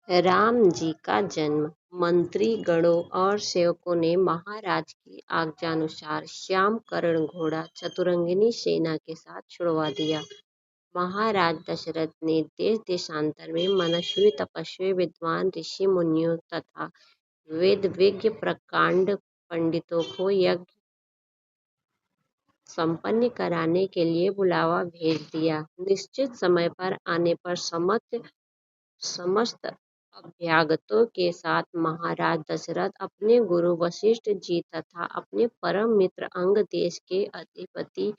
राम जी का जन्म। मंत्री गणों और सेवकों ने महाराज की आज्ञानुसार श्याम कर्ण घोड़ा चतुरंगिनी सेना के साथ छुड़वा दिया। महाराज दशरथ ने देश देशांतर में मनस्वी तपस्वी विद्वान ऋषि मुनियों तथा वेद विज्ञ प्रकांड पंडितों को यज्ञ संपन्न कराने के लिए बुलावा भेज दिया। निश्चित समय पर आने पर समस्त अभ्यागतों के साथ महाराज दशरथ अपने गुरु वशिष्ठ जी तथा अपने परम मित्र अंग देश के अधिपति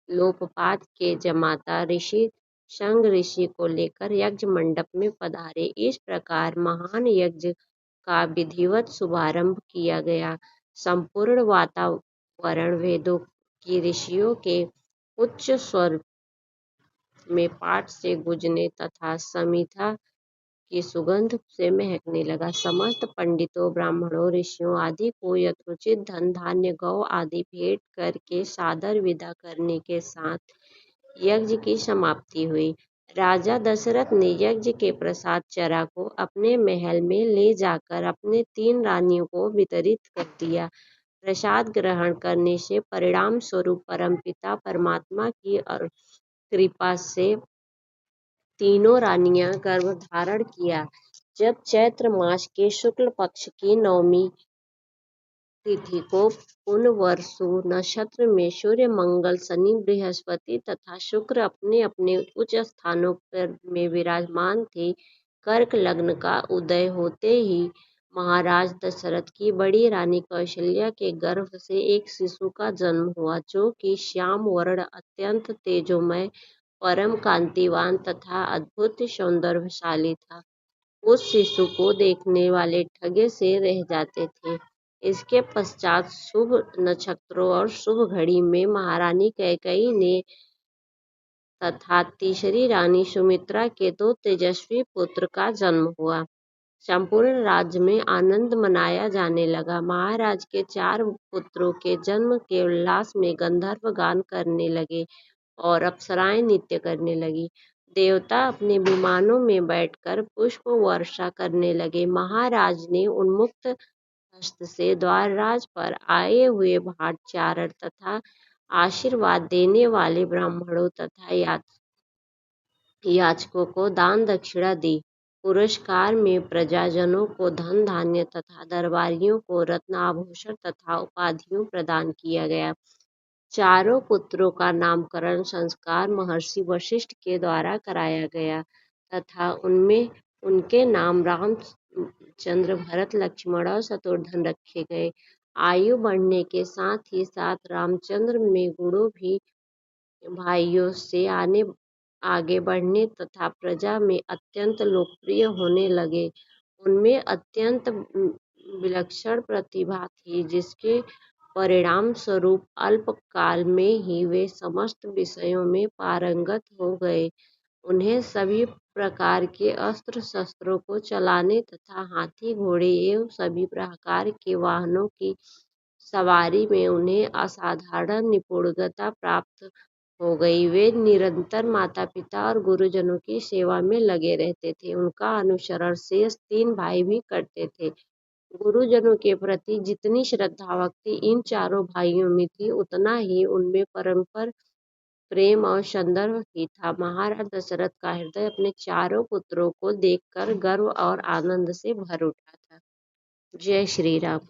लोकपात के जमाता ऋषि शंग ऋषि को लेकर यज्ञ मंडप में पधारे। इस प्रकार महान यज्ञ का विधिवत शुभारंभ किया गया। संपूर्ण वातावरण वेदों की ऋषियों के उच्च स्वर में पाठ से गूंजने तथा समिधा की सुगंध से महकने लगा। समस्त पंडितों ब्राह्मणों ऋषियों आदि को यथोचित धन धान्य गौ आदि भेंट करके सादर विदा करने के साथ यज्ञ की समाप्ति हुई। राजा दशरथ ने यज्ञ के प्रसाद चरा को अपने महल में ले जाकर अपने 3 रानियों को वितरित कर दिया। प्रसाद ग्रहण करने से परिणाम स्वरूप परमपिता परमात्मा की कृपा से तीनों रानियां गर्भ धारण किया। जब चैत्र मास के शुक्ल पक्ष की 9वीं तिथि को पुनर्वसु नक्षत्र में सूर्य मंगल शनि बृहस्पति तथा शुक्र अपने अपने उच्च स्थानों पर में विराजमान थे, कर्क लग्न का उदय होते ही महाराज दशरथ की बड़ी रानी कौशल्या के गर्भ से एक शिशु का जन्म हुआ, जो कि श्याम वर्ण अत्यंत तेजोमय परम कांतिवान तथा अद्भुत सौंदर्यशाली था। उस शिशु को देखने वाले ठगे से रह जाते थे। इसके पश्चात शुभ नक्षत्रों और शुभ घड़ी में महारानी कैकेयी ने तथा तीसरी रानी सुमित्रा के 2 तेजस्वी पुत्र का जन्म हुआ। संपूर्ण राज्य में आनंद मनाया जाने लगा। महाराज के 4 पुत्रों के जन्म के उल्लास में गंधर्व गान करने लगे और अप्सराएं नृत्य करने लगी। देवता अपने विमानों में बैठकर पुष्प वर्षा करने लगे। महाराज ने उन्मुक्त हस्त से द्वारराज पर आए हुए भाटचारण तथा आशीर्वाद देने वाले ब्राह्मणों तथा याचकों को दान दक्षिणा दी। पुरस्कार में प्रजाजनों को धन धान्य तथा दरबारियों को रत्न आभूषण तथा उपाधियों प्रदान किया गया। चारों पुत्रों का नामकरण संस्कार महर्षि वशिष्ठ के द्वारा कराया गया तथा उनमें उनके नाम रामचंद्र भरत लक्ष्मण और शत्रुघ्न रखे गए। आयु बढ़ने के साथ ही साथ रामचंद्र में गुणों भी भाइयों से आगे बढ़ने तथा प्रजा में अत्यंत लोकप्रिय होने लगे। उनमें अत्यंत विलक्षण प्रतिभा थी, जिसके परिणाम स्वरूप अल्प काल में ही वे समस्त विषयों में पारंगत हो गए। उन्हें सभी प्रकार के अस्त्र शस्त्रों को चलाने तथा हाथी घोड़े एवं सभी प्रकार के वाहनों की सवारी में उन्हें असाधारण निपुणता प्राप्त हो गई। वे निरंतर माता पिता और गुरुजनों की सेवा में लगे रहते थे। उनका अनुसरण शेष 3 भाई भी करते थे। गुरुजनों के प्रति जितनी श्रद्धा भक्ति इन चारों भाइयों में थी, उतना ही उनमें परस्पर प्रेम और सौंदर्य भी था। महाराज दशरथ का हृदय अपने चारों पुत्रों को देखकर गर्व और आनंद से भर उठा था। जय श्री राम।